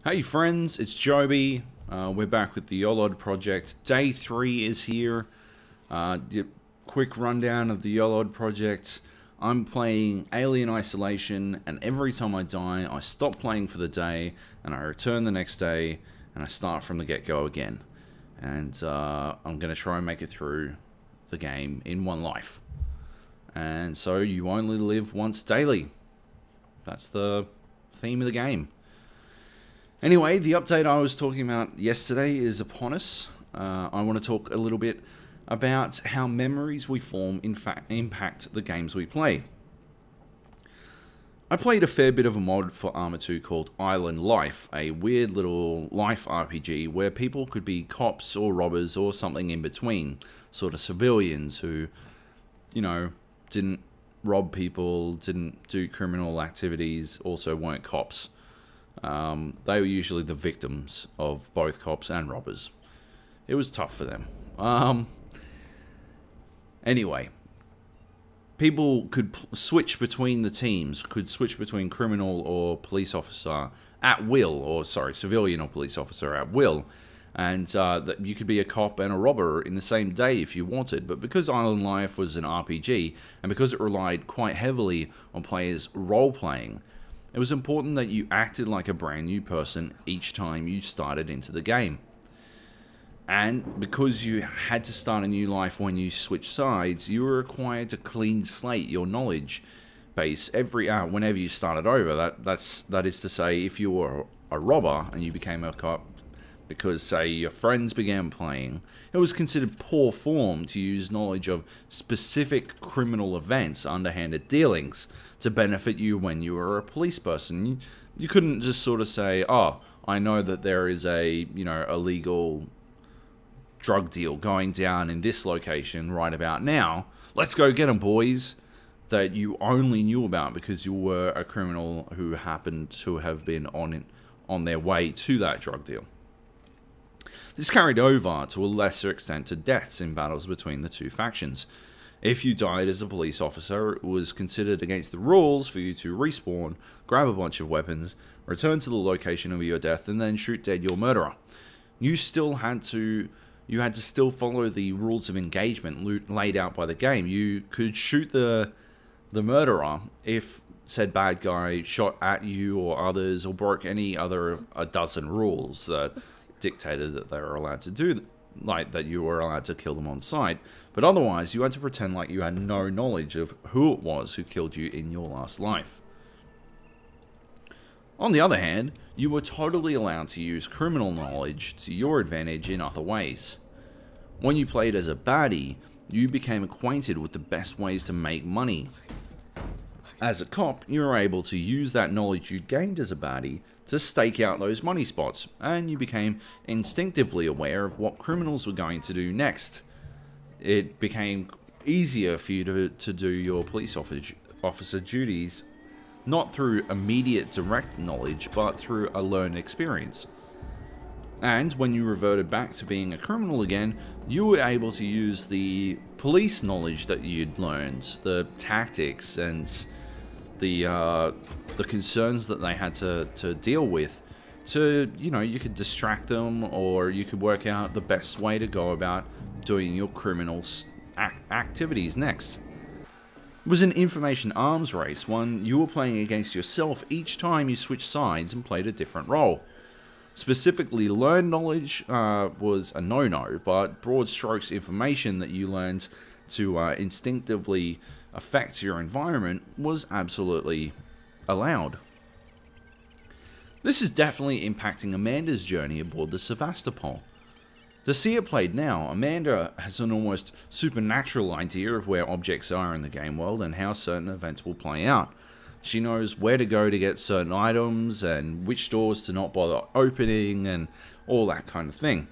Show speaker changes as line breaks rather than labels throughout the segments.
Hey friends, it's Joby. We're back with the YOLOD Project. Day 3 is here. Quick rundown of the YOLOD Project. I'm playing Alien Isolation, and every time I die, I stop playing for the day, and I return the next day, and I start from the get-go again. And I'm going to try and make it through the game in one life. And so you only live once daily. That's the theme of the game. Anyway, the update I was talking about yesterday is upon us. I want to talk a little bit about how memories we form in fact impact the games we play. I played a fair bit of a mod for Arma 2 called Island Life, a weird little life RPG where people could be cops or robbers or something in between, sort of civilians who, you know, didn't rob people, didn't do criminal activities, also weren't cops. They were usually the victims of both cops and robbers. It was tough for them. Anyway, people could switch between the teams, could switch between criminal or police officer at will, or sorry, civilian or police officer at will. And that you could be a cop and a robber in the same day if you wanted. But because Island Life was an RPG, and because it relied quite heavily on players role-playing, it was important that you acted like a brand new person each time you started into the game. And because you had to start a new life when you switched sides, you were required to clean slate your knowledge base whenever you started over. That is to say, if you were a robber and you became a cop because, say, your friends began playing, it was considered poor form to use knowledge of specific criminal events, underhanded dealings, to benefit you when you were a police person. You couldn't just sort of say, oh, I know that there is a, illegal drug deal going down in this location right about now. Let's go get them, boys. That you only knew about because you were a criminal who happened to have been on their way to that drug deal. This carried over to a lesser extent to deaths in battles between the two factions. If you died as a police officer, it was considered against the rules for you to respawn, grab a bunch of weapons, return to the location of your death, and then shoot dead your murderer. You had to still follow the rules of engagement laid out by the game. You could shoot the murderer if said bad guy shot at you or others, or broke any other a dozen rules that dictated that they were allowed to do, like that you were allowed to kill them on sight. But otherwise, you had to pretend like you had no knowledge of who it was who killed you in your last life. On the other hand, you were totally allowed to use criminal knowledge to your advantage in other ways. When you played as a baddie, you became acquainted with the best ways to make money. As a cop, you were able to use that knowledge you gained as a baddie to stake out those money spots, and you became instinctively aware of what criminals were going to do next. It became easier for you to do your police officer duties, not through immediate direct knowledge, but through a learned experience. And when you reverted back to being a criminal again, you were able to use the police knowledge that you'd learned, the tactics and the concerns that they had to deal with, to, you could distract them, or you could work out the best way to go about doing your criminal activities next. It was an information arms race, one you were playing against yourself each time you switched sides and played a different role. Specifically, learned knowledge was a no-no, but broad strokes information that you learned to instinctively affect your environment was absolutely allowed. This is definitely impacting Amanda's journey aboard the Sevastopol. To see it played now, Amanda has an almost supernatural idea of where objects are in the game world and how certain events will play out. She knows where to go to get certain items and which doors to not bother opening and all that kind of thing.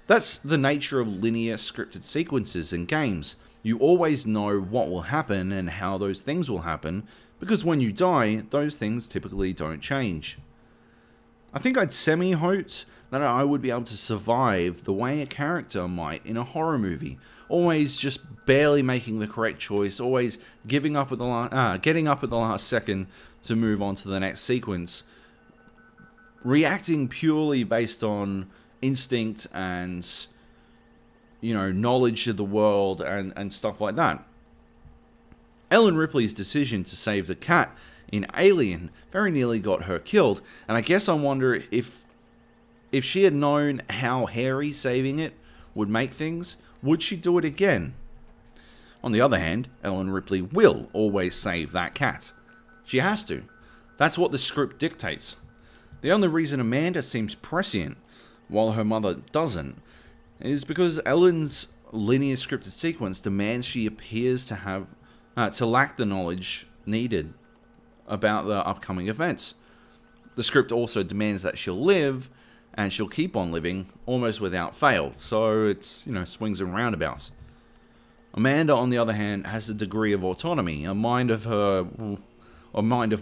That's the nature of linear scripted sequences in games. You always know what will happen and how those things will happen, because when you die, those things typically don't change. I think I'd semi-hoped that I would be able to survive the way a character might in a horror movie, always just barely making the correct choice, always getting up at the last second to move on to the next sequence, reacting purely based on instinct and, you know, knowledge of the world and stuff like that. Ellen Ripley's decision to save the cat in Alien very nearly got her killed, and I guess I wonder if she had known how hairy saving it would make things, would she do it again? On the other hand, Ellen Ripley will always save that cat. She has to. That's what the script dictates. The only reason Amanda seems prescient while her mother doesn't is because Ellen's linear scripted sequence demands she appears to have to lack the knowledge needed about the upcoming events. The script also demands that she'll live, and she'll keep on living almost without fail. So it's, you know, swings and roundabouts. Amanda, on the other hand, has a degree of autonomy, a mind of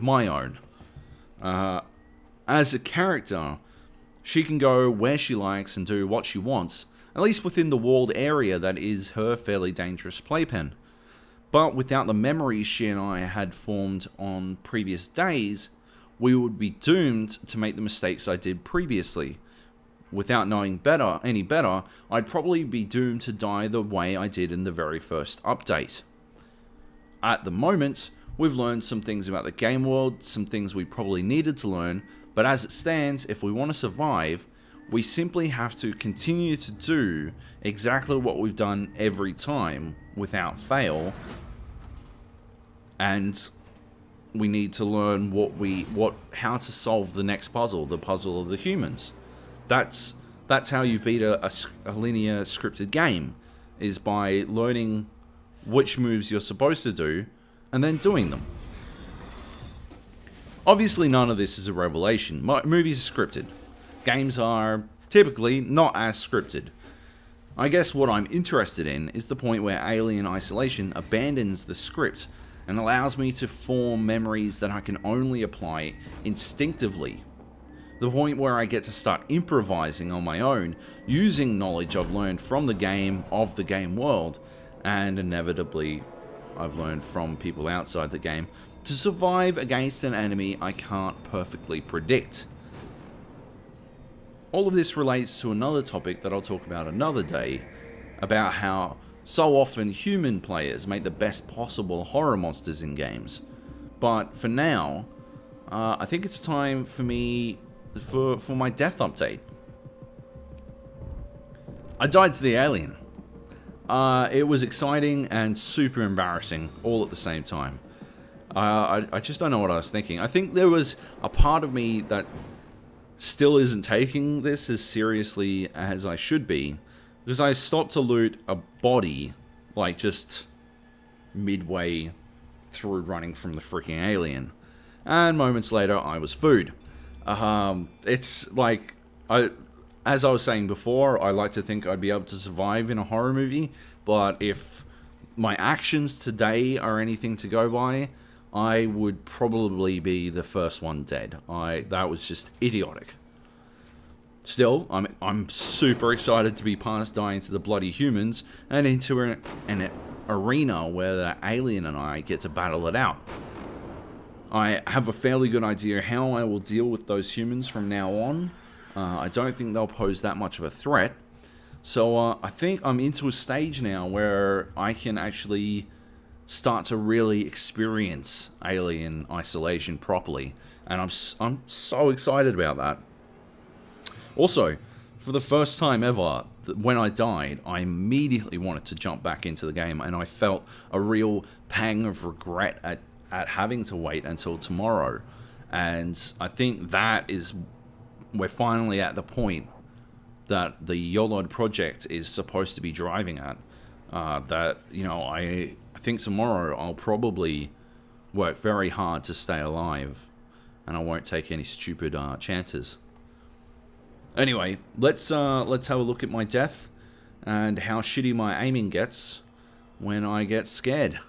my own. As a character, she can go where she likes and do what she wants, at least within the walled area that is her fairly dangerous playpen. But without the memories she and I had formed on previous days, we would be doomed to make the mistakes I did previously. Without knowing any better, I'd probably be doomed to die the way I did in the very first update. At the moment, we've learned some things about the game world, some things we probably needed to learn, but as it stands, if we want to survive, we simply have to continue to do exactly what we've done every time, without fail, and we need to learn how to solve the next puzzle, the puzzle of the humans. That's how you beat a linear scripted game, is by learning which moves you're supposed to do and then doing them. Obviously, none of this is a revelation. Movies are scripted. Games are typically not as scripted. I guess what I'm interested in is the point where Alien Isolation abandons the script and allows me to form memories that I can only apply instinctively. The point where I get to start improvising on my own, using knowledge I've learned from the game, of the game world, and inevitably I've learned from people outside the game, to survive against an enemy I can't perfectly predict. All of this relates to another topic that I'll talk about another day, about how so often human players make the best possible horror monsters in games. But for now, I think it's time for me for my death update. I died to the alien. It was exciting and super embarrassing all at the same time. I just don't know what I was thinking. I think there was a part of me that still isn't taking this as seriously as I should be, because I stopped to loot a body, like, just midway through running from the freaking alien. And moments later, I was food. It's like, as I was saying before, I like to think I'd be able to survive in a horror movie, but if my actions today are anything to go by, I would probably be the first one dead. That was just idiotic. Still, I'm super excited to be past dying to the bloody humans and into an arena where the alien and I get to battle it out. I have a fairly good idea how I will deal with those humans from now on. I don't think they'll pose that much of a threat. So I think I'm into a stage now where I can actually start to really experience Alien Isolation properly. And I'm so excited about that. Also, for the first time ever, when I died, I immediately wanted to jump back into the game, and I felt a real pang of regret at having to wait until tomorrow. And I think that is, we're finally at the point that the YOLOD Project is supposed to be driving at. That, you know, I think tomorrow I'll probably work very hard to stay alive, and I won't take any stupid chances. Anyway, let's have a look at my death and how shitty my aiming gets when I get scared.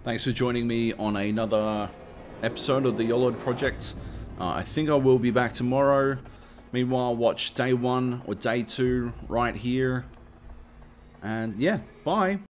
Thanks for joining me on another episode of the YOLOD Project. I think I will be back tomorrow. Meanwhile, watch day 1 or day 2 right here. And yeah, bye.